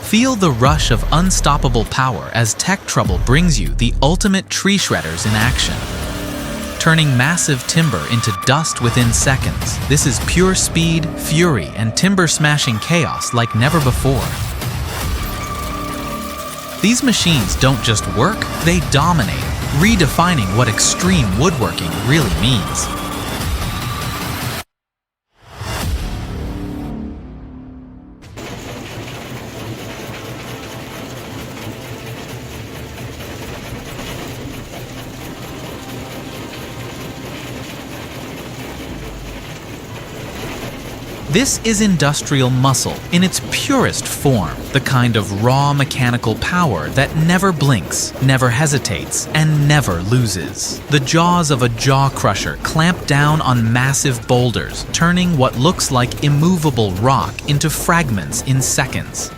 Feel the rush of unstoppable power as Tech Trouble brings you the ultimate tree shredders in action. Turning massive timber into dust within seconds, this is pure speed, fury, and timber-smashing chaos like never before. These machines don't just work, they dominate, redefining what extreme woodworking really means. This is industrial muscle in its purest form, the kind of raw mechanical power that never blinks, never hesitates, and never loses. The jaws of a jaw crusher clamp down on massive boulders, turning what looks like immovable rock into fragments in seconds.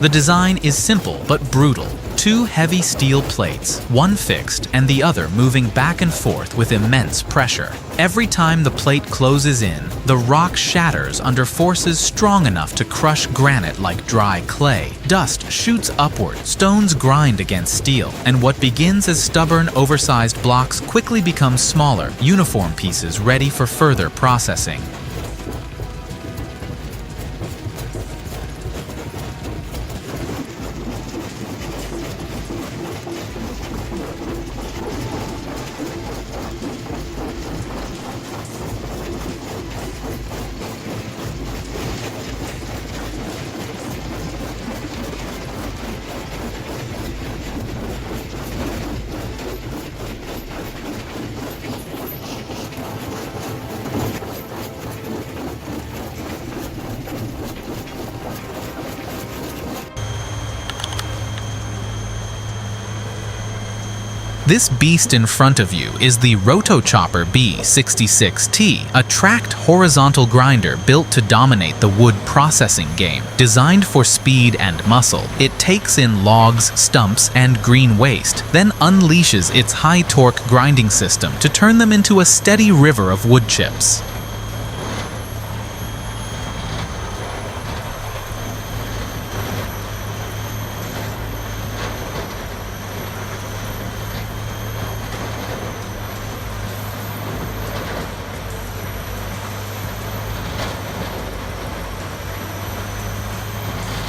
The design is simple but brutal. Two heavy steel plates, one fixed and the other moving back and forth with immense pressure. Every time the plate closes in, the rock shatters under forces strong enough to crush granite like dry clay. Dust shoots upward, stones grind against steel, and what begins as stubborn, oversized blocks quickly becomes smaller, uniform pieces ready for further processing. This beast in front of you is the Rotochopper B66T, a tracked horizontal grinder built to dominate the wood processing game. Designed for speed and muscle, it takes in logs, stumps, and green waste, then unleashes its high-torque grinding system to turn them into a steady river of wood chips.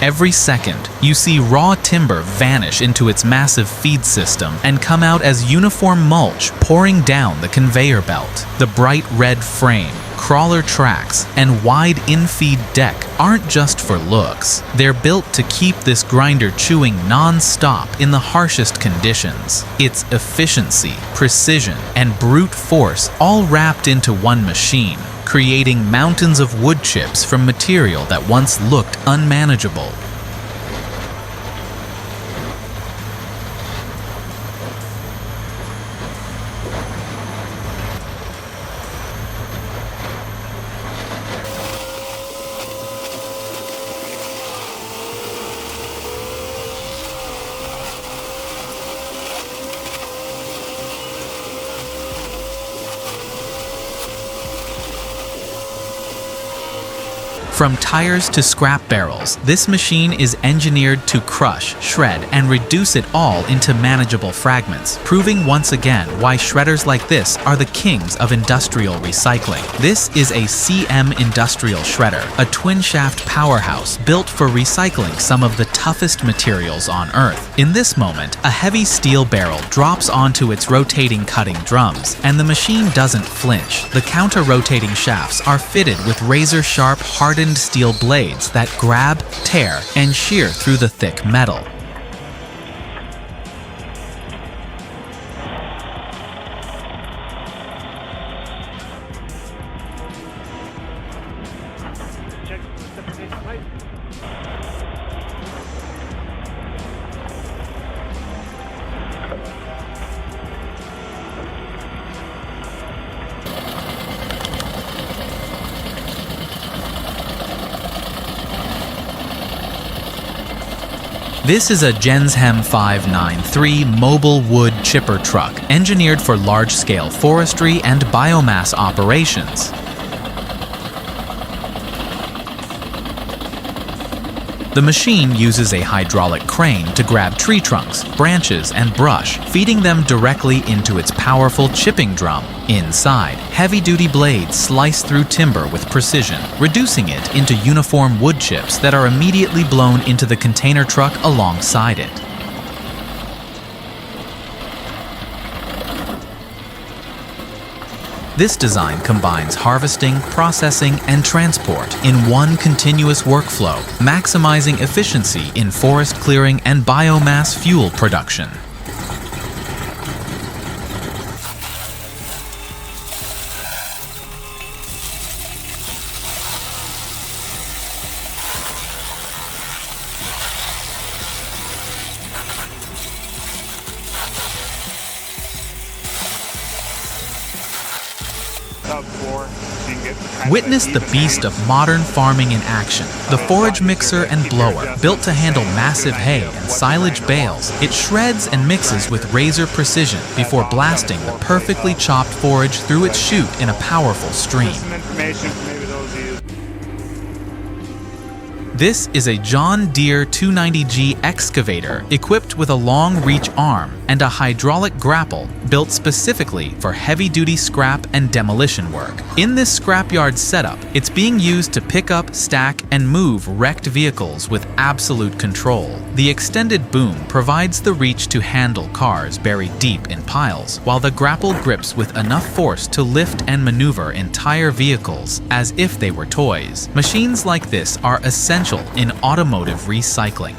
Every second, you see raw timber vanish into its massive feed system and come out as uniform mulch pouring down the conveyor belt. The bright red frame, crawler tracks, and wide infeed deck aren't just for looks. They're built to keep this grinder chewing non-stop in the harshest conditions. It's efficiency, precision, and brute force all wrapped into one machine, creating mountains of wood chips from material that once looked unmanageable. From tires to scrap barrels, this machine is engineered to crush, shred, and reduce it all into manageable fragments, proving once again why shredders like this are the kings of industrial recycling. This is a CM Industrial Shredder, a twin-shaft powerhouse built for recycling some of the toughest materials on Earth. In this moment, a heavy steel barrel drops onto its rotating cutting drums, and the machine doesn't flinch. The counter-rotating shafts are fitted with razor-sharp, hardened steel blades that grab, tear, and shear through the thick metal. This is a Genshem 593 mobile wood chipper truck, engineered for large-scale forestry and biomass operations. The machine uses a hydraulic crane to grab tree trunks, branches, and brush, feeding them directly into its powerful chipping drum. Inside, heavy-duty blades slice through timber with precision, reducing it into uniform wood chips that are immediately blown into the container truck alongside it. This design combines harvesting, processing, and transport in one continuous workflow, maximizing efficiency in forest clearing and biomass fuel production. Witness the beast of modern farming in action. The forage mixer and blower, built to handle massive hay and silage bales, it shreds and mixes with razor precision before blasting the perfectly chopped forage through its chute in a powerful stream. This is a John Deere 290G excavator equipped with a long-reach arm and a hydraulic grapple built specifically for heavy-duty scrap and demolition work. In this scrapyard setup, it's being used to pick up, stack, and move wrecked vehicles with absolute control. The extended boom provides the reach to handle cars buried deep in piles, while the grapple grips with enough force to lift and maneuver entire vehicles as if they were toys. Machines like this are essential in automotive recycling.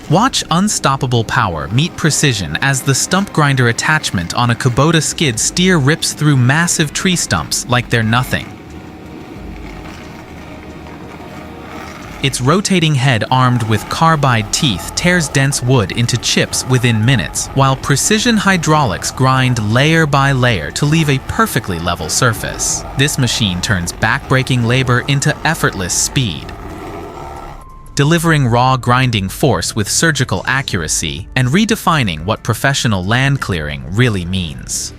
Watch unstoppable power meet precision as the stump grinder attachment on a Kubota skid steer rips through massive tree stumps like they're nothing. Its rotating head armed with carbide teeth tears dense wood into chips within minutes, while precision hydraulics grind layer by layer to leave a perfectly level surface. This machine turns backbreaking labor into effortless speed, delivering raw grinding force with surgical accuracy and redefining what professional land clearing really means.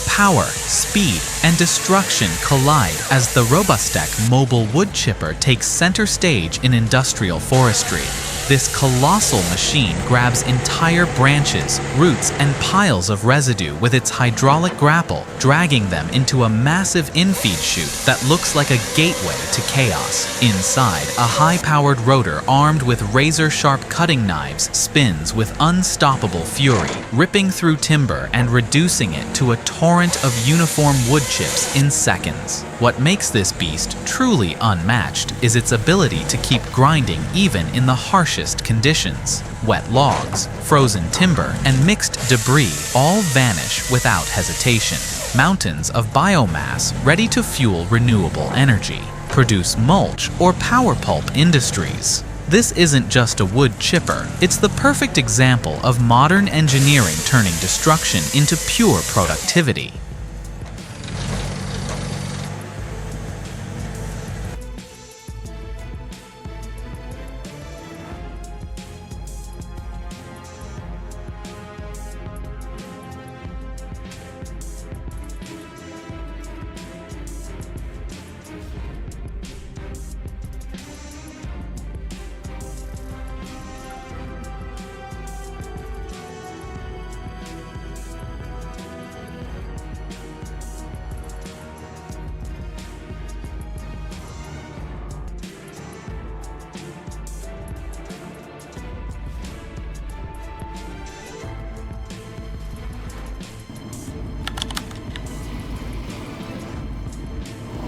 Power, speed, and destruction collide as the Robustech mobile wood chipper takes center stage in industrial forestry. This colossal machine grabs entire branches, roots, and piles of residue with its hydraulic grapple, dragging them into a massive infeed chute that looks like a gateway to chaos. Inside, a high-powered rotor armed with razor-sharp cutting knives spins with unstoppable fury, ripping through timber and reducing it to a torrent of uniform wood chips in seconds. What makes this beast truly unmatched is its ability to keep grinding even in the harshest conditions. Wet logs, frozen timber, and mixed debris all vanish without hesitation. Mountains of biomass ready to fuel renewable energy, produce mulch, or power pulp industries. This isn't just a wood chipper, it's the perfect example of modern engineering turning destruction into pure productivity.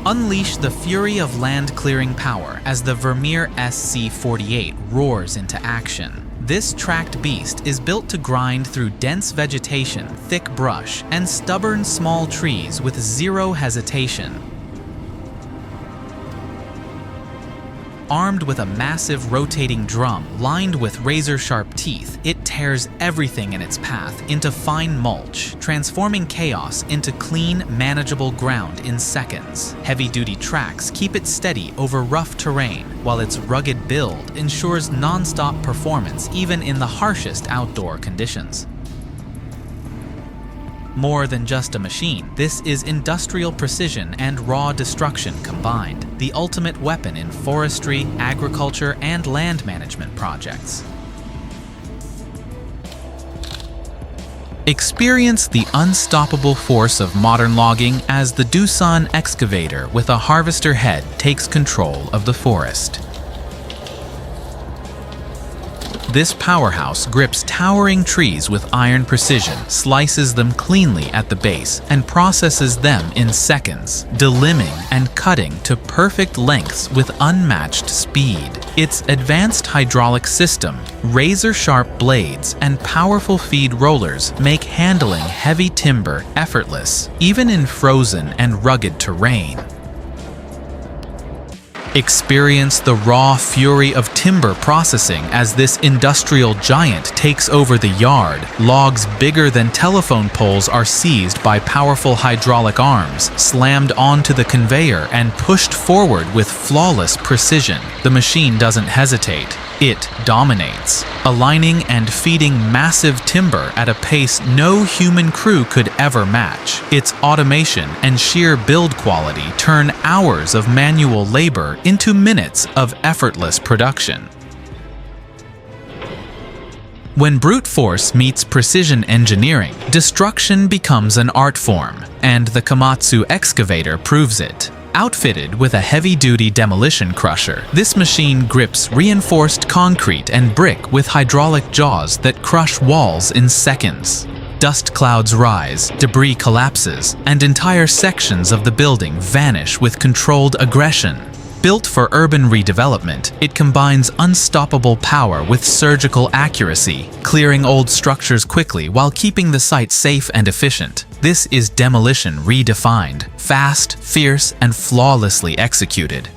Unleash the fury of land-clearing power as the Vermeer SC-48 roars into action. This tracked beast is built to grind through dense vegetation, thick brush, and stubborn small trees with zero hesitation. Armed with a massive rotating drum lined with razor-sharp teeth, it tears everything in its path into fine mulch, transforming chaos into clean, manageable ground in seconds. Heavy-duty tracks keep it steady over rough terrain, while its rugged build ensures non-stop performance even in the harshest outdoor conditions. More than just a machine, this is industrial precision and raw destruction combined, the ultimate weapon in forestry, agriculture, and land management projects. Experience the unstoppable force of modern logging as the Doosan excavator with a harvester head takes control of the forest. This powerhouse grips towering trees with iron precision, slices them cleanly at the base, and processes them in seconds, delimbing and cutting to perfect lengths with unmatched speed. Its advanced hydraulic system, razor-sharp blades, and powerful feed rollers make handling heavy timber effortless, even in frozen and rugged terrain. Experience the raw fury of timber processing as this industrial giant takes over the yard. Logs bigger than telephone poles are seized by powerful hydraulic arms, slammed onto the conveyor, and pushed forward with flawless precision. The machine doesn't hesitate. It dominates, aligning and feeding massive timber at a pace no human crew could ever match. Its automation and sheer build quality turn hours of manual labor into minutes of effortless production. When brute force meets precision engineering, destruction becomes an art form, and the Komatsu excavator proves it. Outfitted with a heavy-duty demolition crusher, this machine grips reinforced concrete and brick with hydraulic jaws that crush walls in seconds. Dust clouds rise, debris collapses, and entire sections of the building vanish with controlled aggression. Built for urban redevelopment, it combines unstoppable power with surgical accuracy, clearing old structures quickly while keeping the site safe and efficient. This is demolition redefined, fast, fierce, and flawlessly executed.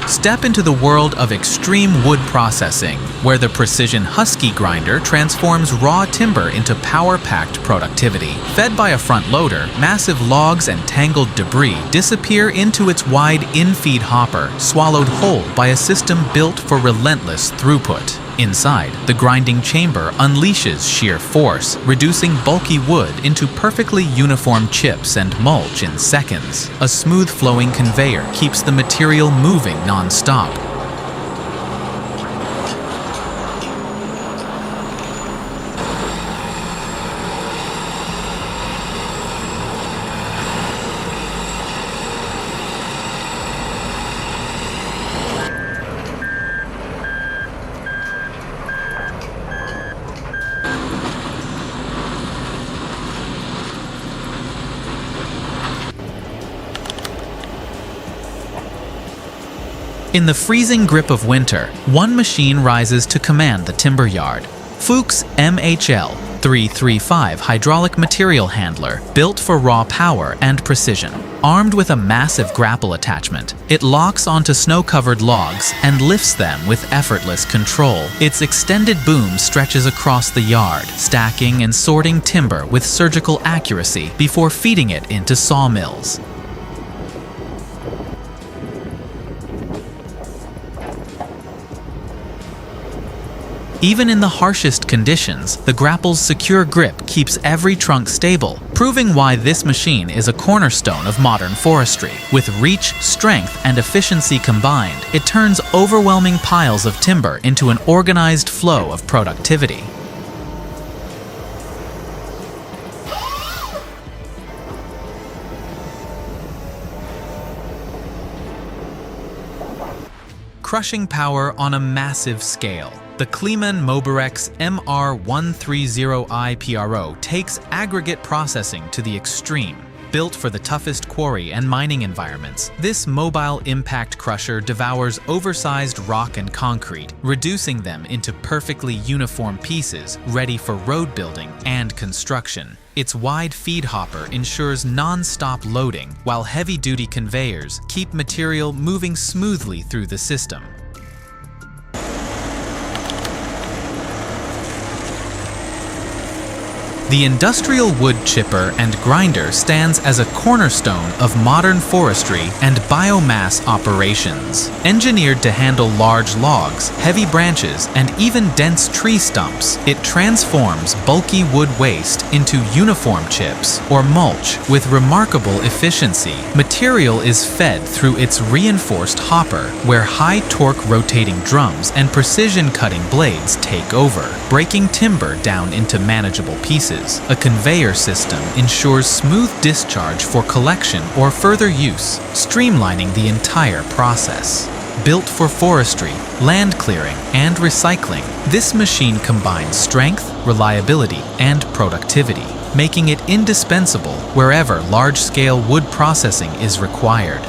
Step into the world of extreme wood processing, where the precision husky grinder transforms raw timber into power-packed productivity. Fed by a front loader, massive logs and tangled debris disappear into its wide in-feed hopper, swallowed whole by a system built for relentless throughput. Inside, the grinding chamber unleashes sheer force, reducing bulky wood into perfectly uniform chips and mulch in seconds. A smooth-flowing conveyor keeps the material moving non-stop. In the freezing grip of winter, one machine rises to command the timber yard. Fuchs MHL 335 hydraulic material handler, built for raw power and precision. Armed with a massive grapple attachment, it locks onto snow-covered logs and lifts them with effortless control. Its extended boom stretches across the yard, stacking and sorting timber with surgical accuracy before feeding it into sawmills. Even in the harshest conditions, the grapple's secure grip keeps every trunk stable, proving why this machine is a cornerstone of modern forestry. With reach, strength, and efficiency combined, it turns overwhelming piles of timber into an organized flow of productivity. Crushing power on a massive scale. The Kleemann Mobirex MR130i PRO takes aggregate processing to the extreme. Built for the toughest quarry and mining environments, this mobile impact crusher devours oversized rock and concrete, reducing them into perfectly uniform pieces ready for road building and construction. Its wide feed hopper ensures non-stop loading, while heavy-duty conveyors keep material moving smoothly through the system. The industrial wood chipper and grinder stands as a cornerstone of modern forestry and biomass operations. Engineered to handle large logs, heavy branches, and even dense tree stumps, it transforms bulky wood waste into uniform chips or mulch with remarkable efficiency. Material is fed through its reinforced hopper, where high-torque rotating drums and precision-cutting blades take over, breaking timber down into manageable pieces. A conveyor system ensures smooth discharge for collection or further use, streamlining the entire process. Built for forestry, land clearing, and recycling, this machine combines strength, reliability, and productivity, making it indispensable wherever large-scale wood processing is required.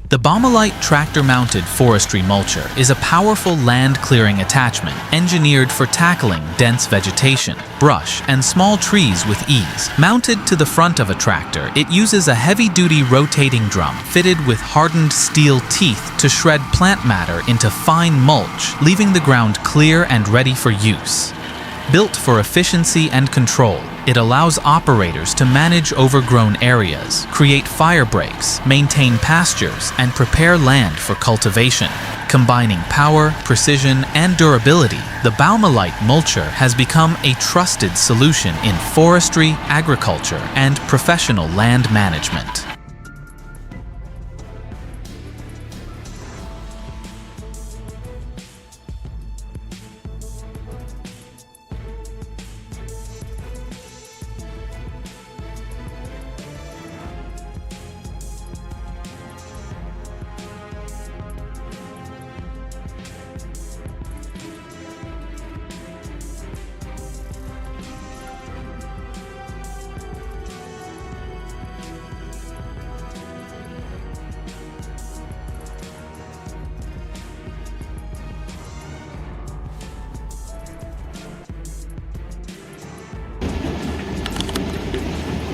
The Baumolite tractor-mounted forestry mulcher is a powerful land-clearing attachment engineered for tackling dense vegetation, brush, and small trees with ease. Mounted to the front of a tractor, it uses a heavy-duty rotating drum fitted with hardened steel teeth to shred plant matter into fine mulch, leaving the ground clear and ready for use. Built for efficiency and control, it allows operators to manage overgrown areas, create fire breaks, maintain pastures, and prepare land for cultivation. Combining power, precision, and durability, the Baumolite mulcher has become a trusted solution in forestry, agriculture, and professional land management.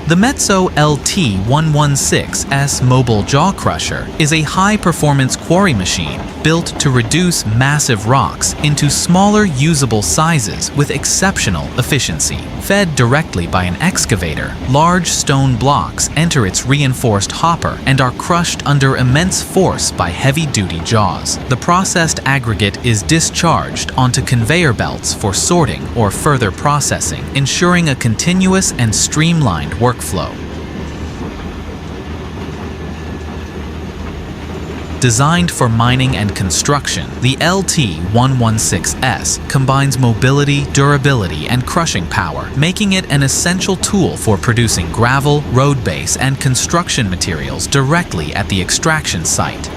The Metso LT116S mobile jaw crusher is a high-performance quarry machine built to reduce massive rocks into smaller usable sizes with exceptional efficiency. Fed directly by an excavator, large stone blocks enter its reinforced hopper and are crushed under immense force by heavy-duty jaws. The processed aggregate is discharged onto conveyor belts for sorting or further processing, ensuring a continuous and streamlined workflow. Designed for mining and construction, the LT116S combines mobility, durability, and crushing power, making it an essential tool for producing gravel, road base, and construction materials directly at the extraction site.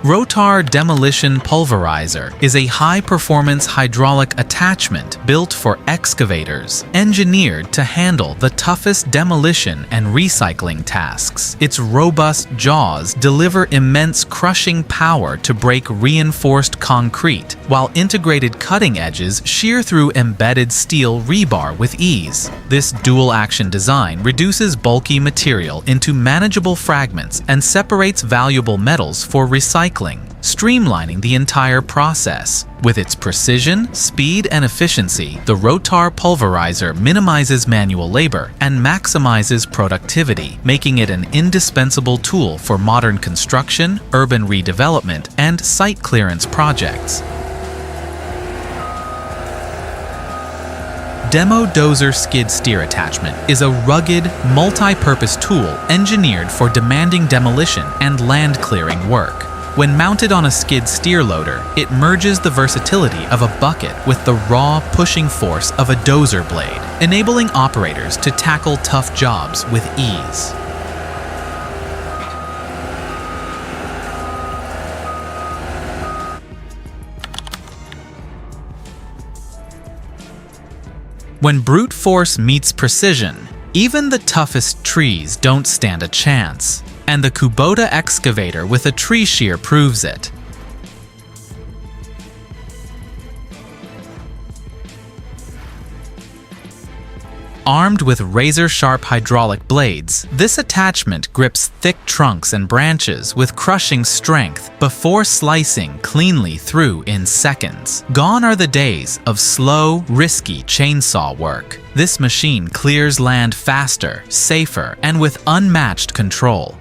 Rotar Demolition Pulverizer is a high-performance hydraulic attachment built for excavators, engineered to handle the toughest demolition and recycling tasks. Its robust jaws deliver immense crushing power to break reinforced concrete, while integrated cutting edges shear through embedded steel rebar with ease. This dual-action design reduces bulky material into manageable fragments and separates valuable metals for recycling recycling, streamlining the entire process. With its precision, speed, and efficiency, the rotar pulverizer minimizes manual labor and maximizes productivity, making it an indispensable tool for modern construction, urban redevelopment, and site clearance projects. Demo Dozer Skid Steer Attachment is a rugged, multi-purpose tool engineered for demanding demolition and land clearing work. When mounted on a skid steer loader, it merges the versatility of a bucket with the raw pushing force of a dozer blade, enabling operators to tackle tough jobs with ease. When brute force meets precision, even the toughest trees don't stand a chance, and the Kubota excavator with a tree shear proves it. Armed with razor-sharp hydraulic blades, this attachment grips thick trunks and branches with crushing strength before slicing cleanly through in seconds. Gone are the days of slow, risky chainsaw work. This machine clears land faster, safer, and with unmatched control.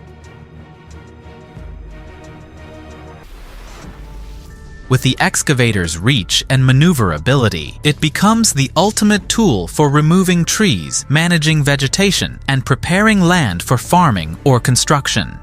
With the excavator's reach and maneuverability, it becomes the ultimate tool for removing trees, managing vegetation, and preparing land for farming or construction.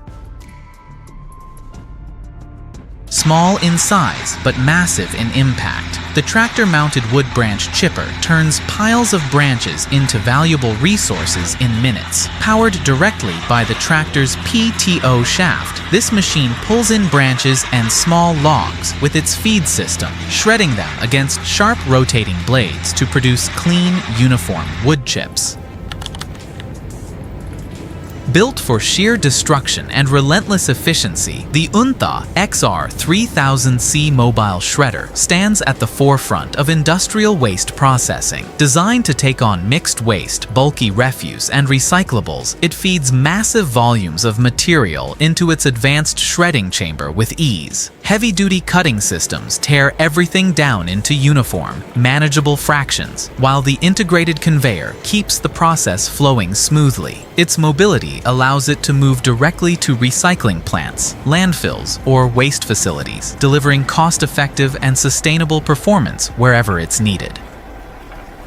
Small in size, but massive in impact, the tractor-mounted wood branch chipper turns piles of branches into valuable resources in minutes. Powered directly by the tractor's PTO shaft, this machine pulls in branches and small logs with its feed system, shredding them against sharp rotating blades to produce clean, uniform wood chips. Built for sheer destruction and relentless efficiency, the Untha XR3000C mobile shredder stands at the forefront of industrial waste processing. Designed to take on mixed waste, bulky refuse, and recyclables, it feeds massive volumes of material into its advanced shredding chamber with ease. Heavy-duty cutting systems tear everything down into uniform, manageable fractions, while the integrated conveyor keeps the process flowing smoothly. Its mobility allows it to move directly to recycling plants, landfills, or waste facilities, delivering cost-effective and sustainable performance wherever it's needed.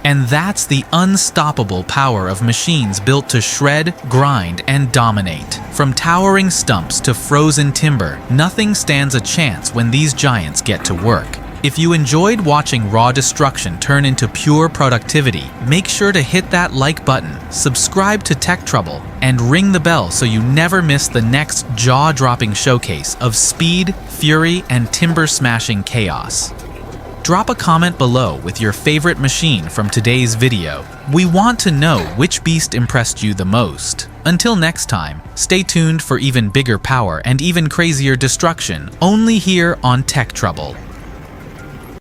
And that's the unstoppable power of machines built to shred, grind, and dominate. From towering stumps to frozen timber, nothing stands a chance when these giants get to work. If you enjoyed watching raw destruction turn into pure productivity, make sure to hit that like button, subscribe to Tech Trouble, and ring the bell so you never miss the next jaw-dropping showcase of speed, fury, and timber-smashing chaos. Drop a comment below with your favorite machine from today's video. We want to know which beast impressed you the most. Until next time, stay tuned for even bigger power and even crazier destruction only here on Tech Trouble.